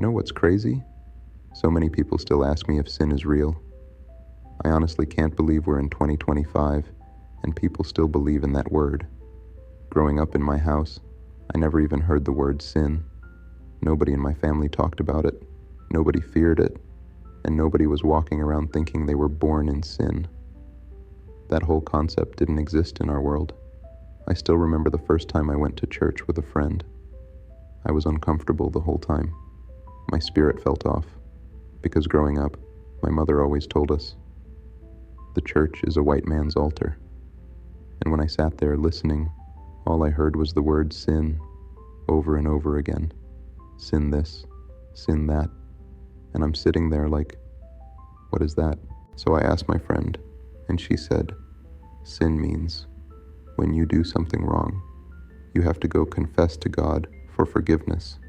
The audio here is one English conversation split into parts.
know what's crazy? So many people still ask me if sin is real. I honestly can't believe we're in 2025 and people still believe in that word. Growing up in my house, I never even heard the word sin. Nobody in my family talked about it, nobody feared it, and nobody was walking around thinking they were born in sin. That whole concept didn't exist in our world. I still remember the first time I went to church with a friend. I was uncomfortable the whole time. My spirit felt off, because growing up, my mother always told us, the church is a white man's altar. And when I sat there listening, all I heard was the word sin over and over again. Sin this, sin that. And I'm sitting there like, what is that? So I asked my friend, and she said, sin means when you do something wrong, you have to go confess to God for forgiveness.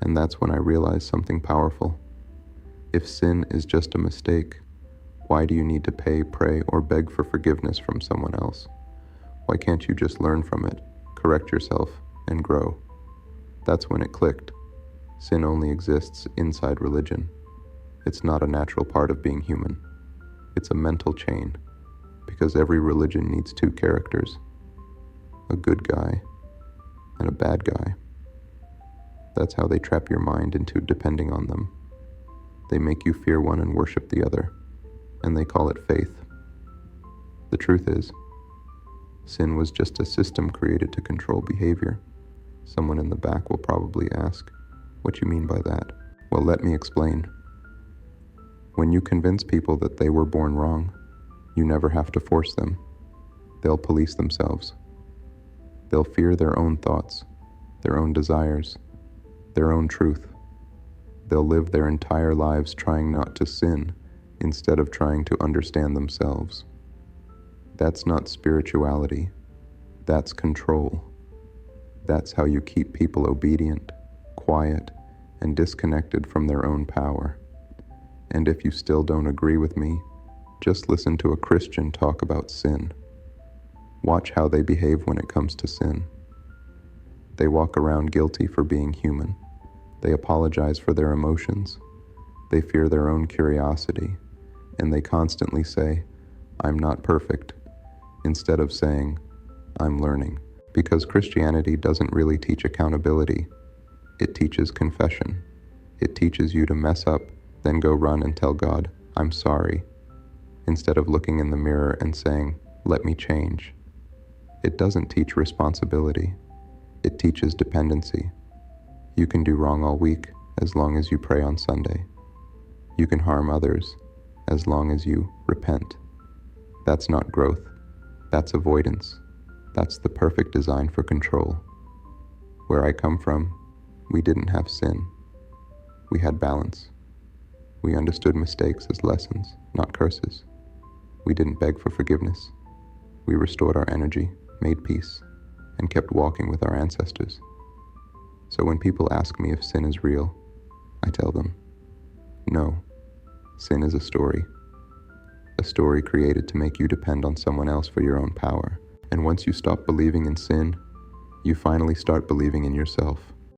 And that's when I realized something powerful. If sin is just a mistake, why do you need to pray, or beg for forgiveness from someone else? Why can't you just learn from it, correct yourself, and grow? That's when it clicked. Sin only exists inside religion. It's not a natural part of being human. It's a mental chain, because every religion needs two characters, a good guy and a bad guy. That's how they trap your mind into depending on them. They make you fear one and worship the other, and they call it faith. The truth is, sin was just a system created to control behavior. Someone in the back will probably ask, what you mean by that? Well, let me explain. When you convince people that they were born wrong, you never have to force them. They'll police themselves. They'll fear their own thoughts, their own desires, their own truth. They'll live their entire lives trying not to sin instead of trying to understand themselves. That's not spirituality. That's control. That's how you keep people obedient, quiet, and disconnected from their own power. And if you still don't agree with me, just listen to a Christian talk about sin. Watch how they behave when it comes to sin. They walk around guilty for being human. They apologize for their emotions. They fear their own curiosity. And they constantly say, I'm not perfect, instead of saying, I'm learning. Because Christianity doesn't really teach accountability. It teaches confession. It teaches you to mess up, then go run and tell God, I'm sorry, instead of looking in the mirror and saying, let me change. It doesn't teach responsibility. It teaches dependency. You can do wrong all week as long as you pray on Sunday. You can harm others as long as you repent. That's not growth. That's avoidance. That's the perfect design for control. Where I come from, we didn't have sin. We had balance. We understood mistakes as lessons, not curses. We didn't beg for forgiveness. We restored our energy, made peace, and kept walking with our ancestors. So when people ask me if sin is real, I tell them, no, sin is a story created to make you depend on someone else for your own power. And once you stop believing in sin, you finally start believing in yourself.